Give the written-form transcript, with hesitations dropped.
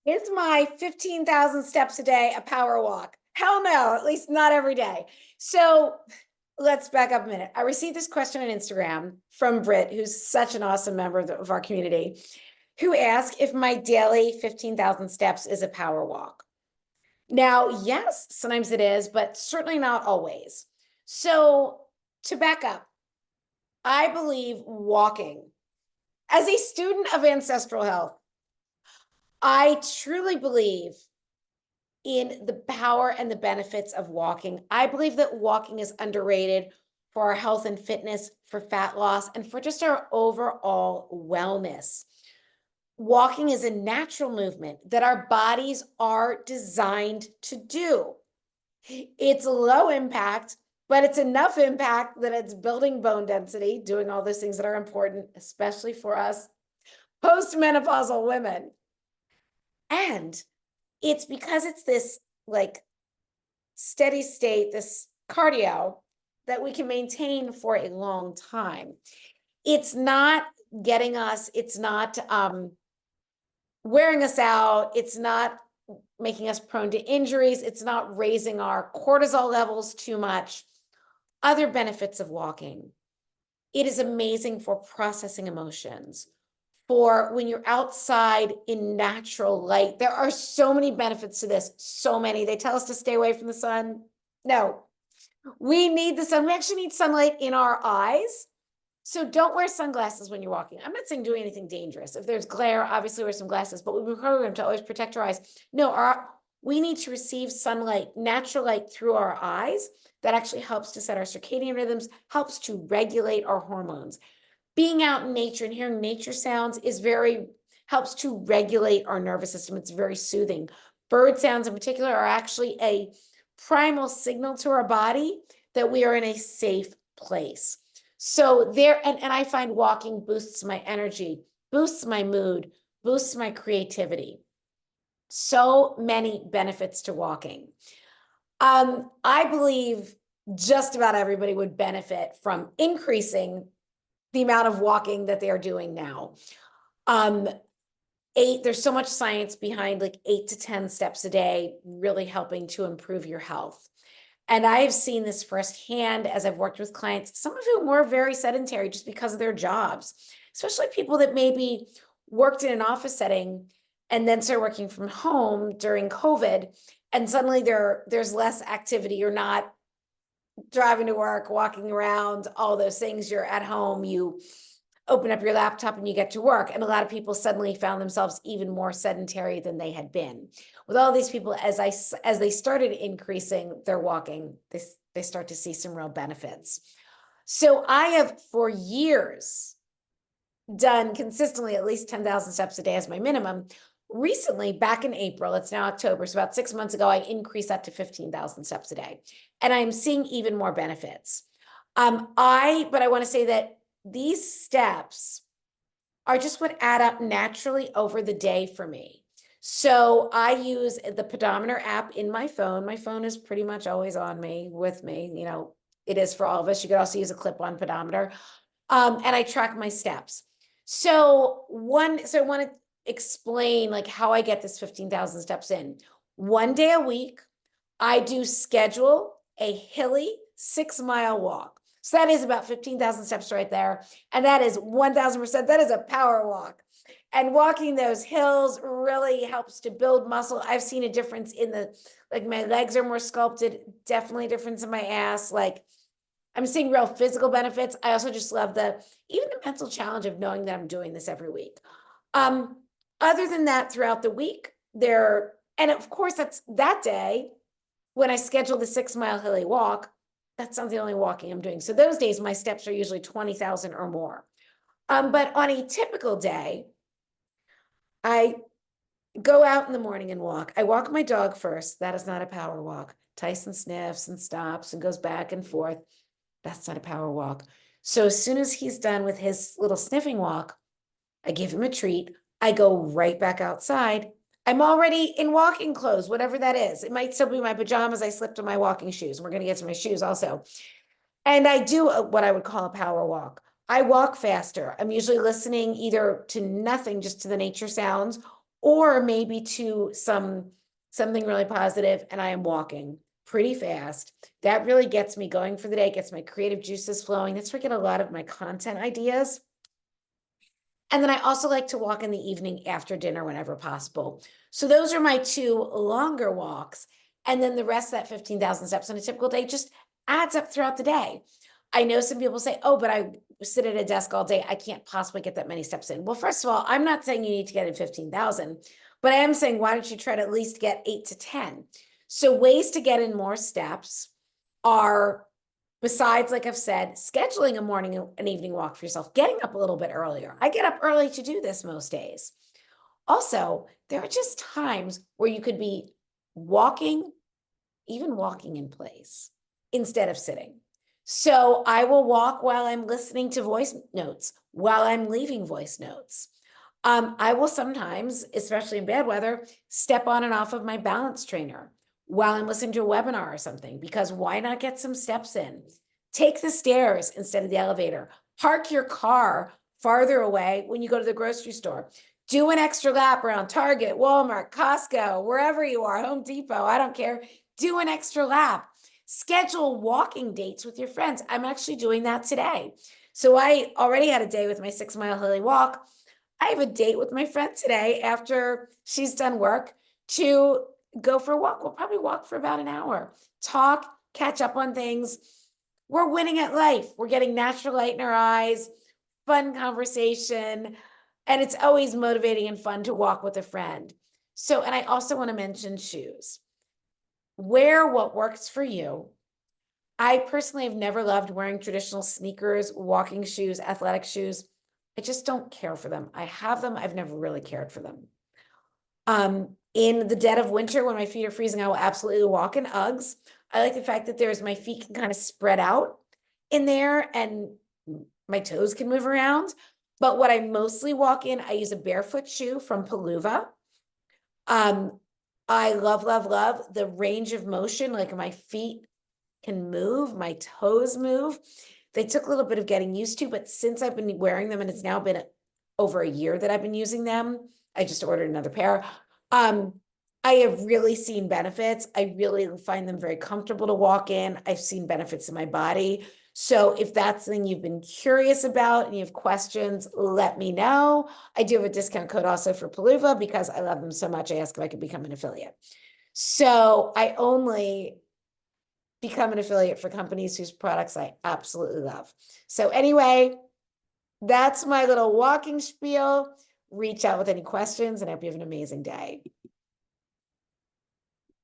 Is my 15,000 steps a day a power walk? Hell no, at least not every day. So let's back up a minute. I received this question on Instagram from Britt, who's such an awesome member of our community, who asked if my daily 15,000 steps is a power walk. Now, yes, sometimes it is, but certainly not always. So to back up, I believe walking, as a student of ancestral health, I truly believe in the power and the benefits of walking. I believe that walking is underrated for our health and fitness, for fat loss, and for just our overall wellness. Walking is a natural movement that our bodies are designed to do. It's low impact, but it's enough impact that it's building bone density, doing all those things that are important, especially for us postmenopausal women. And it's because it's this like steady state, this cardio that we can maintain for a long time. It's not getting us, it's not wearing us out, it's not making us prone to injuries, it's not raising our cortisol levels too much. Other benefits of walking. It is amazing for processing emotions, for when you're outside in natural light. There are so many benefits to this, so many. They tell us to stay away from the sun. No, we need the sun. We actually need sunlight in our eyes. So don't wear sunglasses when you're walking. I'm not saying do anything dangerous. If there's glare, obviously wear some glasses, but we've been programmed to always protect our eyes. No, we need to receive sunlight, natural light through our eyes. That actually helps to set our circadian rhythms, helps to regulate our hormones. Being out in nature and hearing nature sounds helps to regulate our nervous system. It's very soothing. Bird sounds in particular are actually a primal signal to our body that we are in a safe place. So and I find walking boosts my energy, boosts my mood, boosts my creativity. So many benefits to walking. I believe just about everybody would benefit from increasing the amount of walking that they are doing now. There's so much science behind like 8 to 10 steps a day, really helping to improve your health. And I've seen this firsthand as I've worked with clients, some of whom were very sedentary just because of their jobs, especially people that maybe worked in an office setting and then started working from home during COVID. And suddenly there's less activity. You're not driving to work, walking around, all those things. You're at home, you open up your laptop and you get to work. And a lot of people suddenly found themselves even more sedentary than they had been. With all these people, as they started increasing their walking, they start to see some real benefits. So I have for years done consistently at least 10,000 steps a day as my minimum. Recently, back in April, it's now October, so about 6 months ago, I increased that to 15,000 steps a day. And I'm seeing even more benefits. But I want to say that these steps are just what add up naturally over the day for me. So I use the pedometer app in my phone. My phone is pretty much always on me, with me. You know, it is for all of us. You could also use a clip-on pedometer. And I track my steps. So I want to explain like how I get this 15,000 steps in. One day a week, I do schedule a hilly 6-mile walk. So that is about 15,000 steps right there. And that is 1,000%. That is a power walk. And walking those hills really helps to build muscle. I've seen a difference in like my legs are more sculpted, definitely a difference in my ass. Like I'm seeing real physical benefits. I also just love even the mental challenge of knowing that I'm doing this every week. Other than that, throughout the week, and of course, that's that day when I schedule the 6-mile hilly walk, that's not the only walking I'm doing. So those days, my steps are usually 20,000 or more. But on a typical day, I go out in the morning and walk. I walk my dog first. That is not a power walk. Tyson sniffs and stops and goes back and forth. That's not a power walk. So as soon as he's done with his little sniffing walk, I give him a treat. I go right back outside. I'm already in walking clothes, whatever that is. It might still be my pajamas. I slipped on my walking shoes. We're going to get to my shoes also. And I do what I would call a power walk. I walk faster. I'm usually listening either to nothing, just to the nature sounds, or maybe to something really positive, and I am walking pretty fast. That really gets me going for the day, gets my creative juices flowing. That's where I get a lot of my content ideas. And then I also like to walk in the evening after dinner whenever possible. So those are my 2 longer walks. And then the rest of that 15,000 steps on a typical day just adds up throughout the day. I know some people say, oh, but I sit at a desk all day. I can't possibly get that many steps in. Well, first of all, I'm not saying you need to get in 15,000, but I am saying, why don't you try to at least get 8 to 10? So ways to get in more steps are, besides, like I've said, scheduling a morning and evening walk for yourself, getting up a little bit earlier. I get up early to do this most days. Also, there are just times where you could be walking, even walking in place instead of sitting. So I will walk while I'm listening to voice notes, while I'm leaving voice notes. I will sometimes, especially in bad weather, step on and off of my balance trainer while I'm listening to a webinar or something, because why not get some steps in? Take the stairs instead of the elevator. Park your car farther away when you go to the grocery store. Do an extra lap around Target, Walmart, Costco, wherever you are, Home Depot, I don't care. Do an extra lap. Schedule walking dates with your friends. I'm actually doing that today. So I already had a day with my 6-mile Hilly walk. I have a date with my friend today after she's done work to go for a walk. We'll probably walk for about an hour, talk, catch up on things. We're winning at life. We're getting natural light in our eyes, fun conversation, and it's always motivating and fun to walk with a friend. So, and I also want to mention shoes. Wear what works for you. I personally have never loved wearing traditional sneakers, walking shoes, athletic shoes. I just don't care for them. I have them. I've never really cared for them. In the dead of winter, when my feet are freezing, I will absolutely walk in Uggs. I like the fact that my feet can kind of spread out in there and my toes can move around. But what I mostly walk in, I use a barefoot shoe from Peluva. I love, love, love the range of motion. Like my feet can move, my toes move. They took a little bit of getting used to, but since I've been wearing them, and it's now been over a year that I've been using them, I just ordered another pair. I have really seen benefits. I really find them very comfortable to walk in. I've seen benefits in my body. So if that's something you've been curious about and you have questions, let me know. I do have a discount code also for Peluva because I love them so much. I asked if I could become an affiliate. So I only become an affiliate for companies whose products I absolutely love. So anyway, that's my little walking spiel. Reach out with any questions and I hope you have an amazing day.